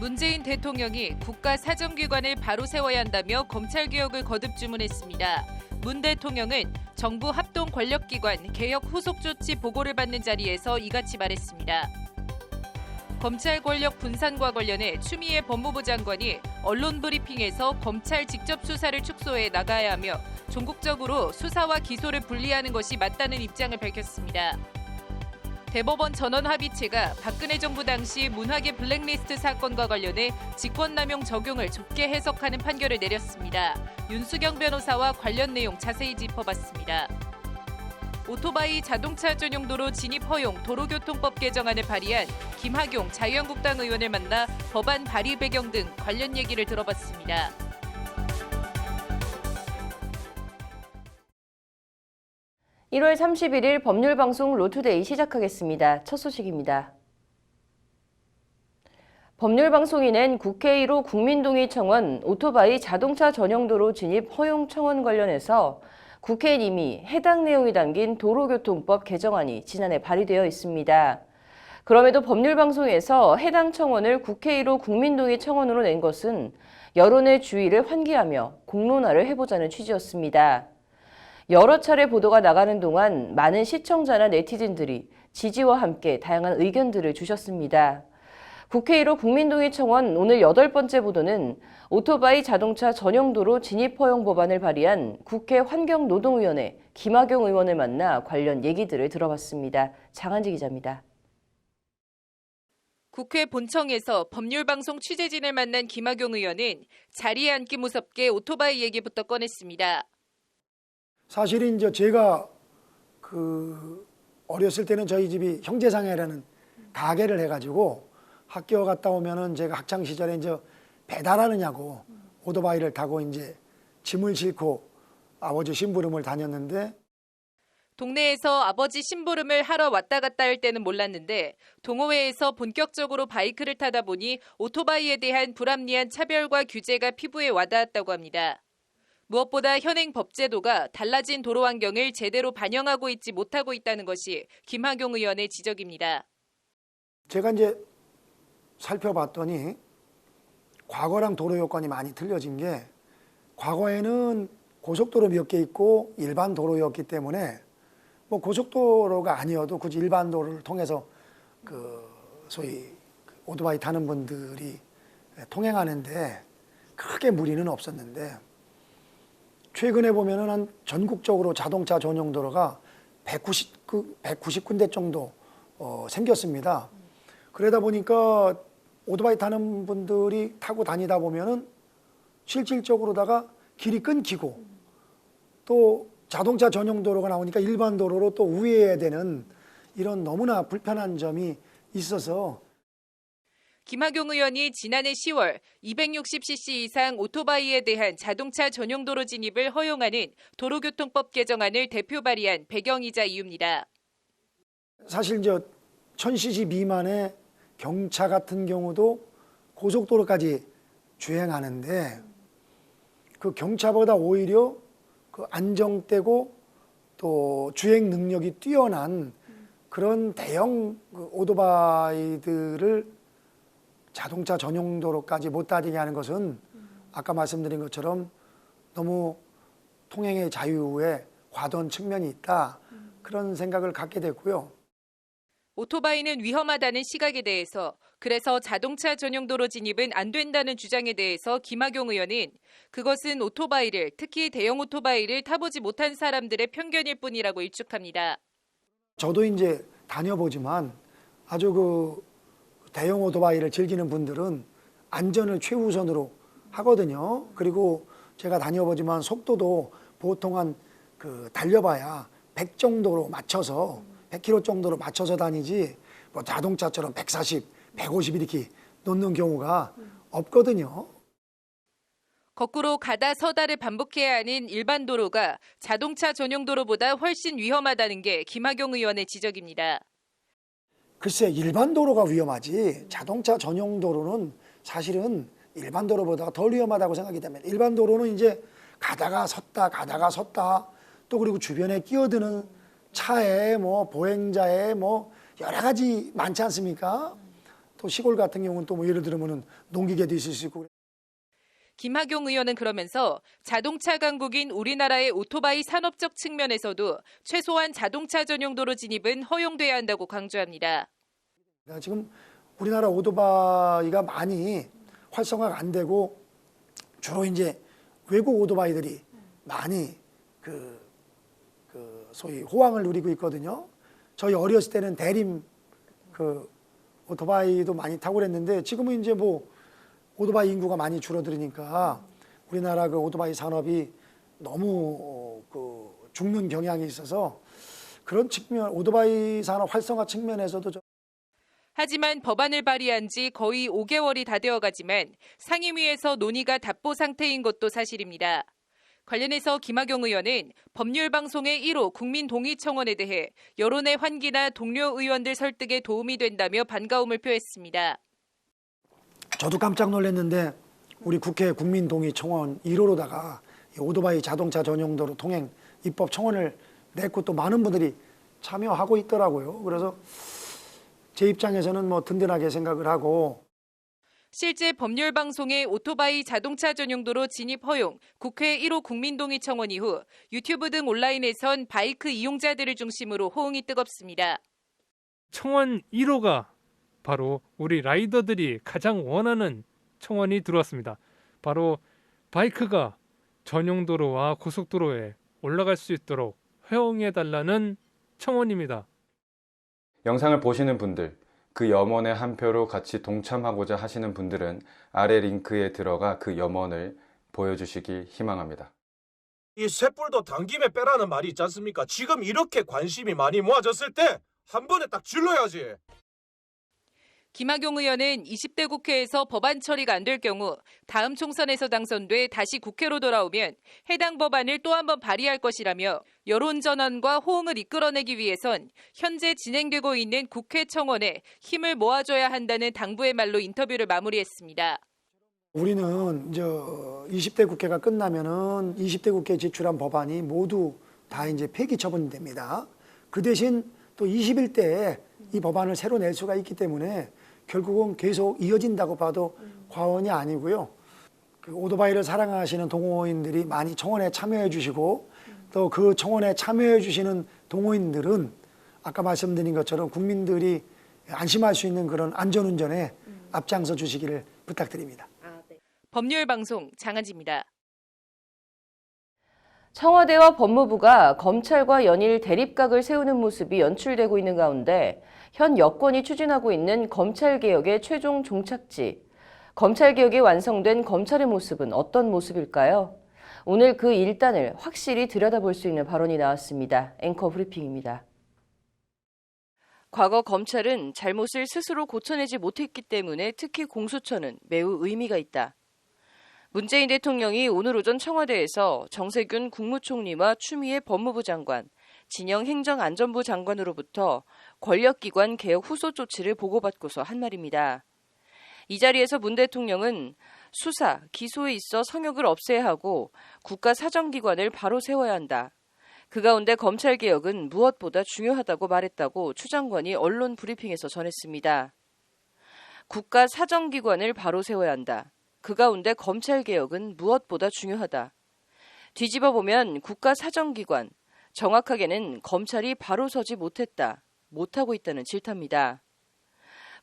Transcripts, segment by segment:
문재인 대통령이 국가사정기관을 바로 세워야 한다며 검찰개혁을 거듭 주문했습니다. 문 대통령은 정부 합동 권력기관 개혁 후속 조치 보고를 받는 자리에서 이같이 말했습니다. 검찰 권력 분산과 관련해 추미애 법무부 장관이 언론 브리핑에서 검찰 직접 수사를 축소해 나가야 하며 종국적으로 수사와 기소를 분리하는 것이 맞다는 입장을 밝혔습니다. 대법원 전원합의체가 박근혜 정부 당시 문화계 블랙리스트 사건과 관련해 직권남용 적용을 좁게 해석하는 판결을 내렸습니다. 윤수경 변호사와 관련 내용 자세히 짚어봤습니다. 오토바이 자동차 전용도로 진입 허용 도로교통법 개정안을 발의한 김학용 자유한국당 의원을 만나 법안 발의 배경 등 관련 얘기를 들어봤습니다. (1월 31일) 법률방송 로투데이 시작하겠습니다. 첫 소식입니다. 법률방송이 낸 국회 1호 국민동의 청원 오토바이 자동차 전용도로 진입 허용 청원 관련해서 국회엔 이미 해당 내용이 담긴 도로교통법 개정안이 지난해 발의되어 있습니다. 그럼에도 법률방송에서 해당 청원을 국회 1호 국민동의 청원으로 낸 것은 여론의 주의를 환기하며 공론화를 해보자는 취지였습니다. 여러 차례 보도가 나가는 동안 많은 시청자나 네티즌들이 지지와 함께 다양한 의견들을 주셨습니다. 국회 1호 국민동의 청원 오늘 8번째 보도는 오토바이 자동차 전용도로 진입 허용 법안을 발의한 국회 환경노동위원회 김학용 의원을 만나 관련 얘기들을 들어봤습니다. 장한지 기자입니다. 국회 본청에서 법률방송 취재진을 만난 김학용 의원은 자리에 앉기 무섭게 오토바이 얘기부터 꺼냈습니다. 사실은 이제 제가 어렸을 때는 저희 집이 형제상해라는 가게를 해가지고 학교 갔다 오면은 제가 학창 시절에 이제 배달하느냐고 오토바이를 타고 이제 짐을 싣고 아버지 심부름을 다녔는데, 동네에서 아버지 심부름을 하러 왔다 갔다 할 때는 몰랐는데 동호회에서 본격적으로 바이크를 타다 보니 오토바이에 대한 불합리한 차별과 규제가 피부에 와닿았다고 합니다. 무엇보다 현행 법제도가 달라진 도로 환경을 제대로 반영하고 있지 못하고 있다는 것이 김학용 의원의 지적입니다. 제가 이제 살펴봤더니 과거랑 도로 여건이 많이 틀려진 게, 과거에는 고속도로 몇 개 있고 일반 도로였기 때문에 뭐 고속도로가 아니어도 굳이 일반 도로를 통해서 소위 오토바이 타는 분들이 통행하는데 크게 무리는 없었는데, 최근에 보면은 한 전국적으로 자동차 전용 도로가 190군데 정도 생겼습니다. 그러다 보니까 오토바이 타는 분들이 타고 다니다 보면은 실질적으로다가 길이 끊기고, 또 자동차 전용 도로가 나오니까 일반 도로로 또 우회해야 되는 이런 너무나 불편한 점이 있어서, 김학용 의원이 지난해 10월 260cc 이상 오토바이에 대한 자동차 전용 도로 진입을 허용하는 도로교통법 개정안을 대표 발의한 배경이자 이유입니다. 사실 이제 1000cc 미만의 경차 같은 경우도 고속도로까지 주행하는데, 그 경차보다 오히려 그 안정되고 또 주행 능력이 뛰어난 그런 대형 오토바이들을 자동차 전용 도로까지 못 다니게 하는 것은 아까 말씀드린 것처럼 너무 통행의 자유에 과도한 측면이 있다, 그런 생각을 갖게 됐고요. 오토바이는 위험하다는 시각에 대해서, 그래서 자동차 전용 도로 진입은 안 된다는 주장에 대해서 김학용 의원은 그것은 오토바이를, 특히 대형 오토바이를 타보지 못한 사람들의 편견일 뿐이라고 일축합니다. 저도 이제 다녀보지만 아주 대형 오토바이를 즐기는 분들은 안전을 최우선으로 하거든요. 그리고 제가 다녀보지만 속도도 보통 한 달려봐야 100 정도로 맞춰서 100km 정도로 맞춰서 다니지, 뭐 자동차처럼 140, 150 이렇게 놓는 경우가 없거든요. 거꾸로 가다 서다를 반복해야 하는 일반 도로가 자동차 전용 도로보다 훨씬 위험하다는 게 김학용 의원의 지적입니다. 글쎄, 일반 도로가 위험하지 자동차 전용 도로는 사실은 일반 도로보다 덜 위험하다고 생각이 됩니다. 일반 도로는 이제 가다가 섰다 또 그리고 주변에 끼어드는 차에 뭐 보행자에 뭐 여러 가지 많지 않습니까? 또 시골 같은 경우는 또 뭐 예를 들면은 농기계도 있을 수 있고. 김학용 의원은 그러면서 자동차 강국인 우리나라의 오토바이 산업적 측면에서도 최소한 자동차 전용 도로 진입은 허용돼야 한다고 강조합니다. 지금 우리나라 오토바이가 많이 활성화가 안 되고 주로 이제 외국 오토바이들이 많이 소위 호황을 누리고 있거든요. 저희 어렸을 때는 대림 오토바이도 많이 타고 그랬는데 지금은 이제 뭐 오토바이 인구가 많이 줄어들으니까 우리나라 오토바이 산업이 너무 죽는 경향이 있어서 그런 측면, 오토바이 산업 활성화 측면에서도 하지만 법안을 발의한 지 거의 5개월이 다 되어가지만 상임위에서 논의가 답보 상태인 것도 사실입니다. 관련해서 김학용 의원은 법률방송의 1호 국민동의청원에 대해 여론의 환기나 동료 의원들 설득에 도움이 된다며 반가움을 표했습니다. 저도 깜짝 놀랐는데 우리 국회 국민동의청원 1호로다가 오토바이 자동차 전용도로 통행 입법 청원을 냈고 또 많은 분들이 참여하고 있더라고요. 그래서 제 입장에서는 뭐 든든하게 생각을 하고. 실제 법률방송의 오토바이 자동차 전용도로 진입 허용, 국회 1호 국민동의 청원 이후 유튜브 등 온라인에선 바이크 이용자들을 중심으로 호응이 뜨겁습니다. 청원 1호가 바로 우리 라이더들이 가장 원하는 청원이 들어왔습니다. 바로 바이크가 전용도로와 고속도로에 올라갈 수 있도록 허용해달라는 청원입니다. 영상을 보시는 분들, 그 염원의 한 표로 같이 동참하고자 하시는 분들은 아래 링크에 들어가 그 염원을 보여주시길 희망합니다. 이 쇳불도 당김에 빼라는 말이 있지 않습니까? 지금 이렇게 관심이 많이 모아졌을 때 한 번에 딱 질러야지. 김학용 의원은 20대 국회에서 법안 처리가 안 될 경우 다음 총선에서 당선돼 다시 국회로 돌아오면 해당 법안을 또 한 번 발의할 것이라며 여론 전환과 호응을 이끌어내기 위해선 현재 진행되고 있는 국회 청원에 힘을 모아줘야 한다는 당부의 말로 인터뷰를 마무리했습니다. 우리는 이제 20대 국회가 끝나면은 20대 국회에 제출한 법안이 모두 다 이제 폐기 처분됩니다. 그 대신 또 21대에 이 법안을 새로 낼 수가 있기 때문에 결국은 계속 이어진다고 봐도 과언이 아니고요. 오토바이를 사랑하시는 동호인들이 많이 청원에 참여해 주시고 또 그 청원에 참여해 주시는 동호인들은 아까 말씀드린 것처럼 국민들이 안심할 수 있는 그런 안전운전에 앞장서 주시기를 부탁드립니다. 법률방송 장한지입니다. 청와대와 법무부가 검찰과 연일 대립각을 세우는 모습이 연출되고 있는 가운데 현 여권이 추진하고 있는 검찰개혁의 최종 종착지, 검찰개혁이 완성된 검찰의 모습은 어떤 모습일까요? 오늘 그 일단을 확실히 들여다볼 수 있는 발언이 나왔습니다. 앵커 브리핑입니다. 과거 검찰은 잘못을 스스로 고쳐내지 못했기 때문에 특히 공수처는 매우 의미가 있다. 문재인 대통령이 오늘 오전 청와대에서 정세균 국무총리와 추미애 법무부 장관, 진영 행정안전부 장관으로부터 권력기관 개혁 후속 조치를 보고받고서 한 말입니다. 이 자리에서 문 대통령은 수사, 기소에 있어 성역을 없애야 하고 국가사정기관을 바로 세워야 한다. 그 가운데 검찰개혁은 무엇보다 중요하다고 말했다고 추 장관이 언론 브리핑에서 전했습니다. 국가사정기관을 바로 세워야 한다. 그 가운데 검찰개혁은 무엇보다 중요하다. 뒤집어 보면 국가사정기관, 정확하게는 검찰이 바로 서지 못했다, 못하고 있다는 질타입니다.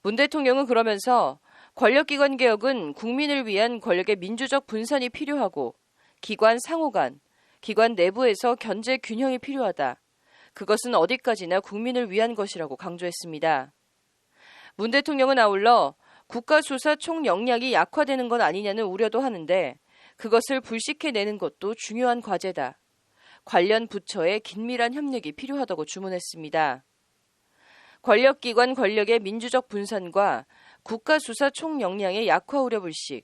문 대통령은 그러면서 권력기관 개혁은 국민을 위한 권력의 민주적 분산이 필요하고 기관 상호 간, 기관 내부에서 견제 균형이 필요하다. 그것은 어디까지나 국민을 위한 것이라고 강조했습니다. 문 대통령은 아울러 국가수사 총역량이 약화되는 건 아니냐는 우려도 하는데 그것을 불식해내는 것도 중요한 과제다. 관련 부처의 긴밀한 협력이 필요하다고 주문했습니다. 권력기관 권력의 민주적 분산과 국가수사 총역량의 약화 우려 불식.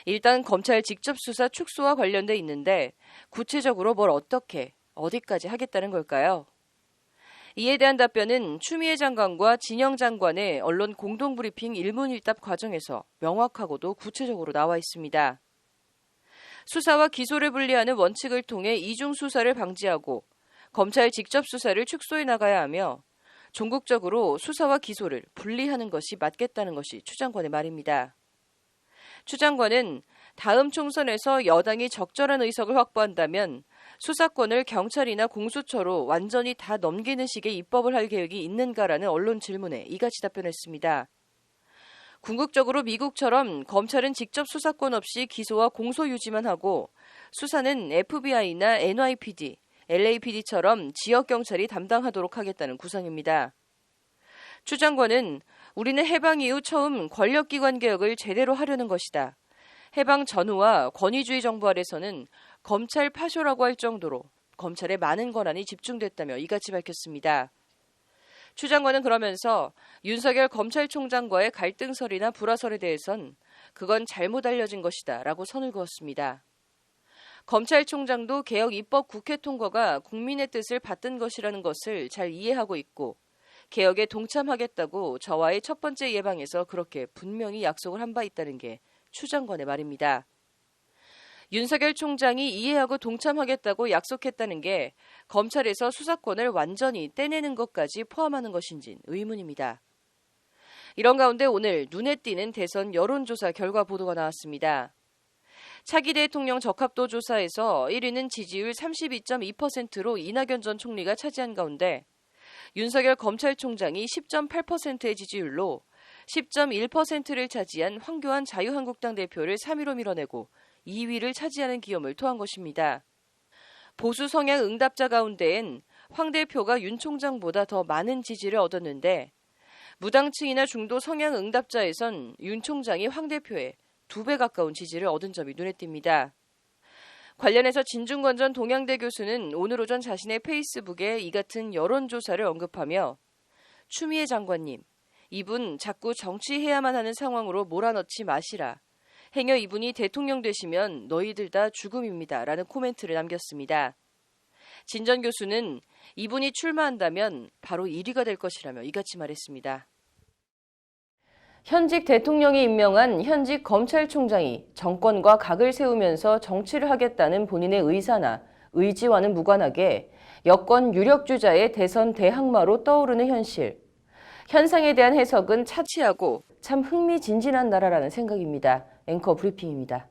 일단 검찰 직접수사 축소와 관련돼 있는데 구체적으로 뭘 어떻게, 어디까지 하겠다는 걸까요? 이에 대한 답변은 추미애 장관과 진영 장관의 언론 공동브리핑 일문일답 과정에서 명확하고도 구체적으로 나와 있습니다. 수사와 기소를 분리하는 원칙을 통해 이중수사를 방지하고 검찰 직접 수사를 축소해 나가야 하며 종국적으로 수사와 기소를 분리하는 것이 맞겠다는 것이 추 장관의 말입니다. 추 장관은 다음 총선에서 여당이 적절한 의석을 확보한다면 수사권을 경찰이나 공수처로 완전히 다 넘기는 식의 입법을 할 계획이 있는가라는 언론 질문에 이같이 답변했습니다. 궁극적으로 미국처럼 검찰은 직접 수사권 없이 기소와 공소 유지만 하고 수사는 FBI나 NYPD, LAPD처럼 지역경찰이 담당하도록 하겠다는 구상입니다. 추 장관은 우리는 해방 이후 처음 권력기관 개혁을 제대로 하려는 것이다. 해방 전후와 권위주의 정부 아래서는 검찰 파쇼라고 할 정도로 검찰에 많은 권한이 집중됐다며 이같이 밝혔습니다. 추 장관은 그러면서 윤석열 검찰총장과의 갈등설이나 불화설에 대해선 그건 잘못 알려진 것이다 라고 선을 그었습니다. 검찰총장도 개혁 입법 국회 통과가 국민의 뜻을 받든 것이라는 것을 잘 이해하고 있고 개혁에 동참하겠다고 저와의 첫 번째 예방에서 그렇게 분명히 약속을 한 바 있다는 게 추 장관의 말입니다. 윤석열 총장이 이해하고 동참하겠다고 약속했다는 게 검찰에서 수사권을 완전히 떼내는 것까지 포함하는 것인진 의문입니다. 이런 가운데 오늘 눈에 띄는 대선 여론조사 결과 보도가 나왔습니다. 차기 대통령 적합도 조사에서 1위는 지지율 32.2%로 이낙연 전 총리가 차지한 가운데 윤석열 검찰총장이 10.8%의 지지율로 10.1%를 차지한 황교안 자유한국당 대표를 3위로 밀어내고 2위를 차지하는 기염을 토한 것입니다. 보수 성향 응답자 가운데엔 황 대표가 윤 총장보다 더 많은 지지를 얻었는데 무당층이나 중도 성향 응답자에선 윤 총장이 황 대표에 2배 가까운 지지를 얻은 점이 눈에 띕니다. 관련해서 진중권 전 동양대 교수는 오늘 오전 자신의 페이스북에 이 같은 여론조사를 언급하며 추미애 장관님, 이분 자꾸 정치해야만 하는 상황으로 몰아넣지 마시라. 행여 이분이 대통령 되시면 너희들 다 죽음입니다. 라는 코멘트를 남겼습니다. 진 전 교수는 이분이 출마한다면 바로 1위가 될 것이라며 이같이 말했습니다. 현직 대통령이 임명한 현직 검찰총장이 정권과 각을 세우면서 정치를 하겠다는 본인의 의사나 의지와는 무관하게 여권 유력주자의 대선 대항마로 떠오르는 현실. 현상에 대한 해석은 차치하고 참 흥미진진한 나라라는 생각입니다. 앵커 브리핑입니다.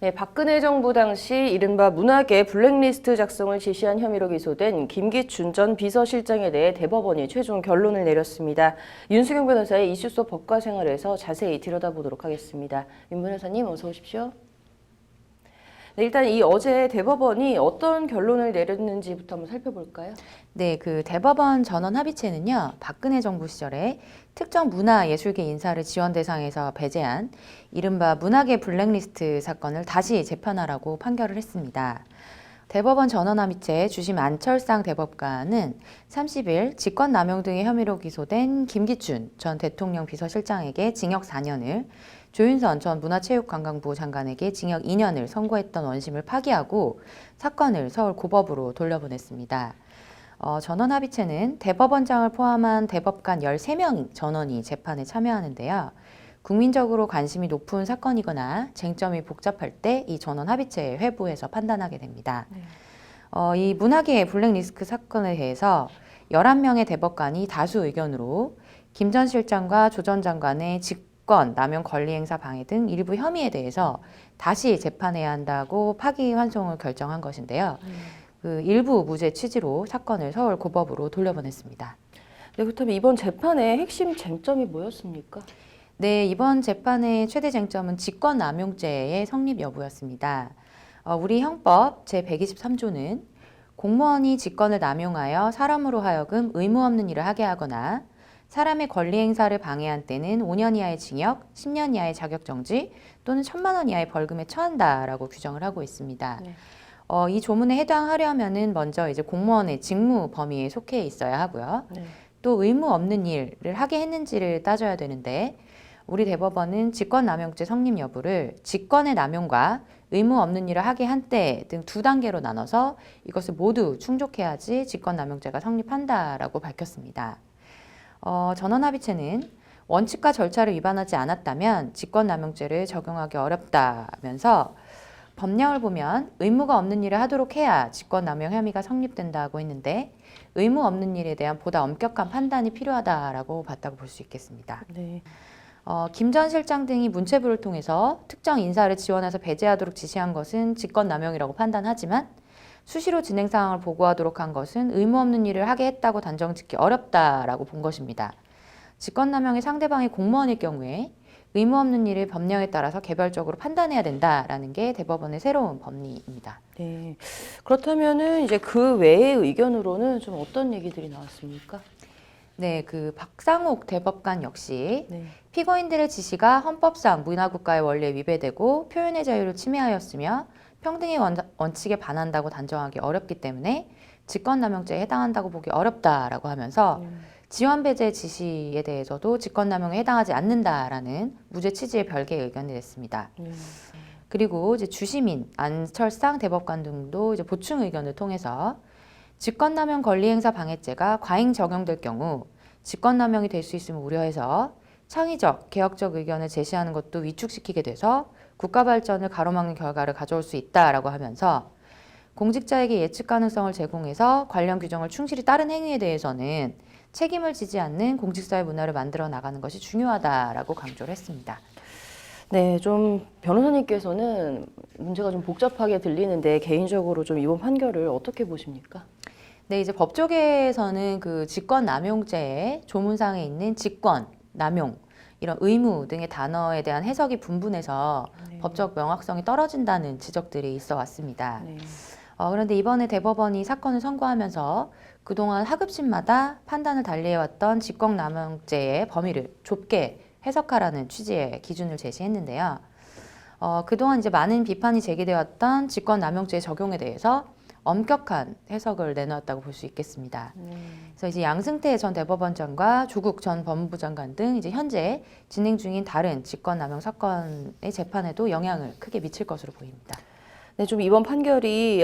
네, 박근혜 정부 당시 이른바 문학의 블랙리스트 작성을 지시한 혐의로 기소된 김기춘 전 비서실장에 대해 대법원이 최종 결론을 내렸습니다. 윤수경 변호사의 이슈 속 법과 생활에서 자세히 들여다보도록 하겠습니다. 윤 변호사님 어서 오십시오. 네, 일단 이 어제 대법원이 어떤 결론을 내렸는지부터 한번 살펴볼까요? 네, 그 대법원 전원 합의체는요, 박근혜 정부 시절에 특정 문화예술계 인사를 지원 대상에서 배제한 이른바 문학의 블랙리스트 사건을 다시 재판하라고 판결을 했습니다. 대법원 전원 합의체 주심 안철상 대법관은 30일 직권남용 등의 혐의로 기소된 김기춘 전 대통령 비서실장에게 징역 4년을, 조윤선 전 문화체육관광부 장관에게 징역 2년을 선고했던 원심을 파기하고 사건을 서울 고법으로 돌려보냈습니다. 전원 합의체는 대법원장을 포함한 대법관 13명 전원이 재판에 참여하는데요. 국민적으로 관심이 높은 사건이거나 쟁점이 복잡할 때 이 전원 합의체에 회부해서 판단하게 됩니다. 이 문학의 블랙리스트 사건에 대해서 11명의 대법관이 다수 의견으로 김 전 실장과 조 전 장관의 직권, 남용 권리행사 방해 등 일부 혐의에 대해서 다시 재판해야 한다고 파기환송을 결정한 것인데요. 그 일부 무죄 취지로 사건을 서울 고법으로 돌려보냈습니다. 네, 그렇다면 이번 재판의 핵심 쟁점이 뭐였습니까? 네, 이번 재판의 최대 쟁점은 직권남용죄의 성립 여부였습니다. 우리 형법 제123조는 공무원이 직권을 남용하여 사람으로 하여금 의무 없는 일을 하게 하거나 사람의 권리 행사를 방해한 때는 5년 이하의 징역, 10년 이하의 자격정지 또는 1,000만 원 이하의 벌금에 처한다라고 규정을 하고 있습니다. 네. 이 조문에 해당하려면은 먼저 이제 공무원의 직무 범위에 속해 있어야 하고요. 네. 또 의무 없는 일을 하게 했는지를 따져야 되는데 우리 대법원은 직권남용죄 성립 여부를 직권의 남용과 의무 없는 일을 하게 한 때 등 두 단계로 나눠서 이것을 모두 충족해야지 직권남용죄가 성립한다라고 밝혔습니다. 전원합의체는 원칙과 절차를 위반하지 않았다면 직권남용죄를 적용하기 어렵다면서 법령을 보면 의무가 없는 일을 하도록 해야 직권남용 혐의가 성립된다고 했는데 의무 없는 일에 대한 보다 엄격한 판단이 필요하다라고 봤다고 볼 수 있겠습니다. 네. 김 전 실장 등이 문체부를 통해서 특정 인사를 지원해서 배제하도록 지시한 것은 직권남용이라고 판단하지만 수시로 진행 상황을 보고하도록 한 것은 의무 없는 일을 하게 했다고 단정짓기 어렵다라고 본 것입니다. 직권남용의 상대방이 공무원일 경우에 의무 없는 일을 법령에 따라서 개별적으로 판단해야 된다라는 게 대법원의 새로운 법리입니다. 네. 그렇다면은 이제 그 외의 의견으로는 좀 어떤 얘기들이 나왔습니까? 네, 그 박상욱 대법관 역시 네. 피고인들의 지시가 헌법상 문화국가의 원리에 위배되고 표현의 자유를 침해하였으며 평등의 원칙에 반한다고 단정하기 어렵기 때문에 직권남용죄에 해당한다고 보기 어렵다라고 하면서 지원 배제 지시에 대해서도 직권남용에 해당하지 않는다라는 무죄 취지의 별개의 의견을 냈습니다. 그리고 이제 주시민, 안철상 대법관 등도 이제 보충 의견을 통해서 직권남용 권리행사 방해죄가 과잉 적용될 경우 직권남용이 될 수 있음을 우려해서 창의적, 개혁적 의견을 제시하는 것도 위축시키게 돼서 국가 발전을 가로막는 결과를 가져올 수 있다라고 하면서 공직자에게 예측 가능성을 제공해서 관련 규정을 충실히 따른 행위에 대해서는 책임을 지지 않는 공직사회 문화를 만들어 나가는 것이 중요하다라고 강조를 했습니다. 네, 좀 변호사님께서는 문제가 좀 복잡하게 들리는데 개인적으로 좀 이번 판결을 어떻게 보십니까? 네, 이제 법조계에서는 그 직권남용죄의 조문상에 있는 직권, 남용, 이런 의무 등의 단어에 대한 해석이 분분해서 법적 명확성이 떨어진다는 지적들이 있어 왔습니다. 네. 그런데 이번에 대법원이 사건을 선고하면서 그동안 하급심마다 판단을 달리해왔던 직권남용죄의 범위를 좁게 해석하라는 취지의 기준을 제시했는데요. 그동안 이제 많은 비판이 제기되어 왔던 직권남용죄의 적용에 대해서 엄격한 해석을 내놓았다고 볼 수 있겠습니다. 그래서 이제 양승태 전 대법원장과 조국 전 법무부 장관 등 이제 현재 진행 중인 다른 직권남용 사건의 재판에도 영향을 크게 미칠 것으로 보입니다. 네, 좀 이번 판결이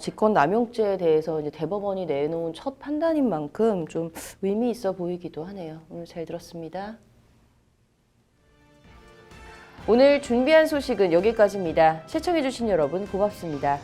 직권남용죄에 대해서 이제 대법원이 내놓은 첫 판단인 만큼 좀 의미 있어 보이기도 하네요. 오늘 잘 들었습니다. 오늘 준비한 소식은 여기까지입니다. 시청해주신 여러분 고맙습니다.